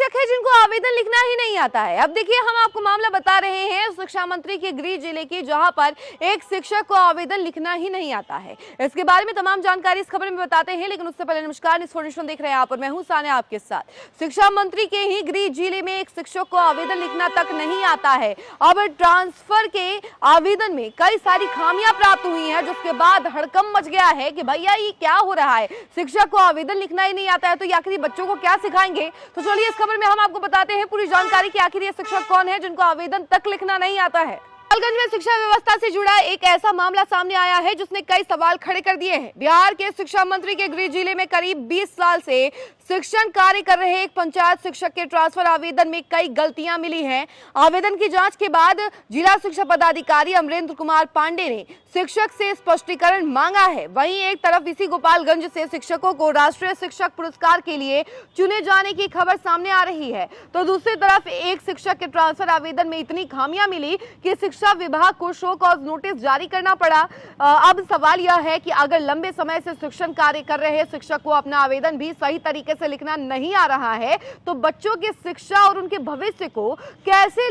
शिक्षक है जिनको आवेदन लिखना ही नहीं आता है। अब देखिए, हम आपको मामला बता रहे हैं शिक्षा मंत्री के गृह जिले की, जहां पर एक शिक्षक को आवेदन लिखना ही नहीं आता है। इसके बारे में तमाम जानकारी इस खबर में बताते हैं, लेकिन उससे पहले नमस्कार, इन्फॉर्मेशन देख रहे हैं आप और मैं हूं सानिया आपके साथ। शिक्षा मंत्री के ही गृह जिले में एक शिक्षक को आवेदन लिखना तक नहीं आता है। अब ट्रांसफर के आवेदन में कई सारी खामियां प्राप्त हुई है, जिसके बाद हड़कंप मच गया है कि भैया ये क्या हो रहा है, शिक्षक को आवेदन लिखना ही नहीं आता है, तो ये आखिर बच्चों को क्या सिखाएंगे। तो चलिए इस खबर में हम आपको बताते हैं पूरी जानकारी कि आखिर ये शिक्षक कौन है जिनको आवेदन तक लिखना नहीं आता है। गोपालगंज में शिक्षा व्यवस्था से जुड़ा एक ऐसा मामला सामने आया है जिसने कई सवाल खड़े कर दिए हैं। बिहार के शिक्षा मंत्री के गृह जिले में करीब 20 साल से शिक्षण कार्य कर रहे एक पंचायत शिक्षक के ट्रांसफर आवेदन में कई गलतियां मिली हैं। आवेदन की जांच के बाद जिला शिक्षा पदाधिकारी अमरेंद्र कुमार पांडे ने शिक्षक से स्पष्टीकरण मांगा है। वहीं एक तरफ इसी गोपालगंज से शिक्षकों को राष्ट्रीय शिक्षक पुरस्कार के लिए चुने जाने की खबर सामने आ रही है, तो दूसरी तरफ एक शिक्षक के ट्रांसफर आवेदन में इतनी खामियां मिली कि शिक्षा विभाग को शो कॉज नोटिस जारी करना पड़ा। अब सवाल यह है कि अगर लंबे समय से शिक्षण कार्य कर रहे शिक्षक को अपना आवेदन भी सही तरीके से लिखना नहीं आ रहा है, तो बच्चों की शिक्षा और उनके भविष्य को कैसे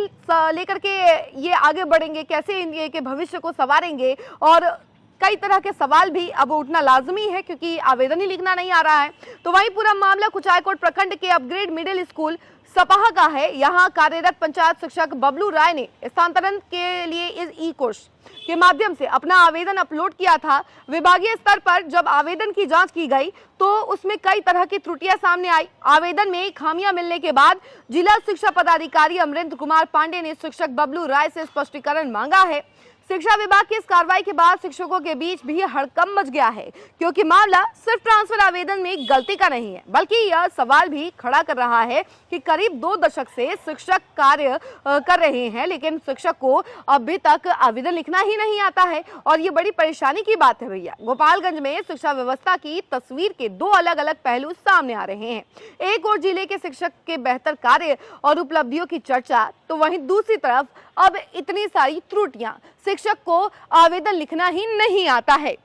लेकर के ये आगे बढ़ेंगे, कैसे इनके भविष्य को संवारेंगे, और कई तरह के सवाल भी अब उठना लाजमी है क्योंकि आवेदन ही लिखना नहीं आ रहा है। तो वहीं पूरा मामला कुचायकोट प्रखंड के अपग्रेड मिडिल स्कूल सपाहा का है। यहाँ कार्यरत पंचायत शिक्षक बबलू राय ने स्थानांतरण के लिए इस ई कोर्स के माध्यम से अपना आवेदन अपलोड किया था। विभागीय स्तर पर जब आवेदन की जांच की गई तो उसमें कई तरह की त्रुटियां सामने आई। आवेदन में खामियां मिलने के बाद जिला शिक्षा पदाधिकारी अमरेंद्र कुमार पांडे ने शिक्षक बबलू राय से स्पष्टीकरण मांगा है। शिक्षा विभाग की इस कार्रवाई के बाद शिक्षकों के बीच भी हड़कंप मच गया है, क्योंकि मामला सिर्फ ट्रांसफर आवेदन में गलती का नहीं है, बल्कि यह सवाल भी खड़ा कर रहा है कि करीब 2 दशक से शिक्षक कार्य कर रहे हैं, लेकिन शिक्षक को अभी तक आवेदन लिखना ही नहीं आता है। और ये बड़ी परेशानी की बात है भैया। गोपालगंज में शिक्षा व्यवस्था की तस्वीर के 2 अलग अलग पहलू सामने आ रहे हैं। एक और जिले के शिक्षक के बेहतर कार्य और उपलब्धियों की चर्चा, तो वहीं दूसरी तरफ अब इतनी सारी त्रुटियां, शिक्षक को आवेदन लिखना ही नहीं आता है।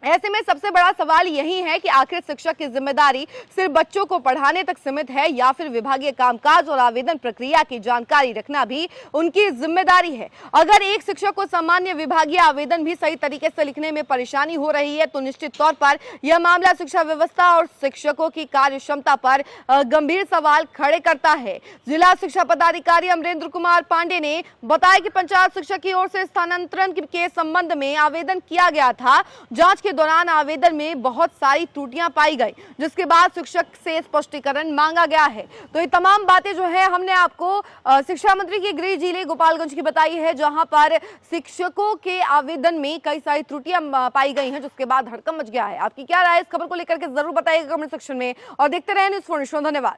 ऐसे में सबसे बड़ा सवाल यही है कि आखिर शिक्षक की जिम्मेदारी सिर्फ बच्चों को पढ़ाने तक सीमित है या फिर विभागीय कामकाज और आवेदन प्रक्रिया की जानकारी रखना भी उनकी जिम्मेदारी है। अगर एक शिक्षक को सामान्य विभागीय आवेदन भी सही तरीके से लिखने में परेशानी हो रही है, तो निश्चित तौर पर यह मामला शिक्षा व्यवस्था और शिक्षकों की कार्य क्षमता पर गंभीर सवाल खड़े करता है। जिला शिक्षा पदाधिकारी अमरेंद्र कुमार पांडे ने बताया कि पंचायत शिक्षक की ओर से स्थानांतरण के संबंध में आवेदन किया गया था। जांच के दौरान आवेदन में बहुत सारी त्रुटियां पाई गई, जिसके बाद शिक्षक से स्पष्टीकरण मांगा गया है। तो ये तमाम बातें जो है हमने आपको शिक्षा मंत्री के गृह जिले गोपालगंज की बताई है, जहां पर शिक्षकों के आवेदन में कई सारी त्रुटियां पाई गई हैं, जिसके बाद हड़कंप मच गया है। आपकी क्या राय इस खबर को लेकर के जरूर बताइएगा कमेंट सेक्शन में, और देखते रहें न्यूज़ 4 धन्यवाद।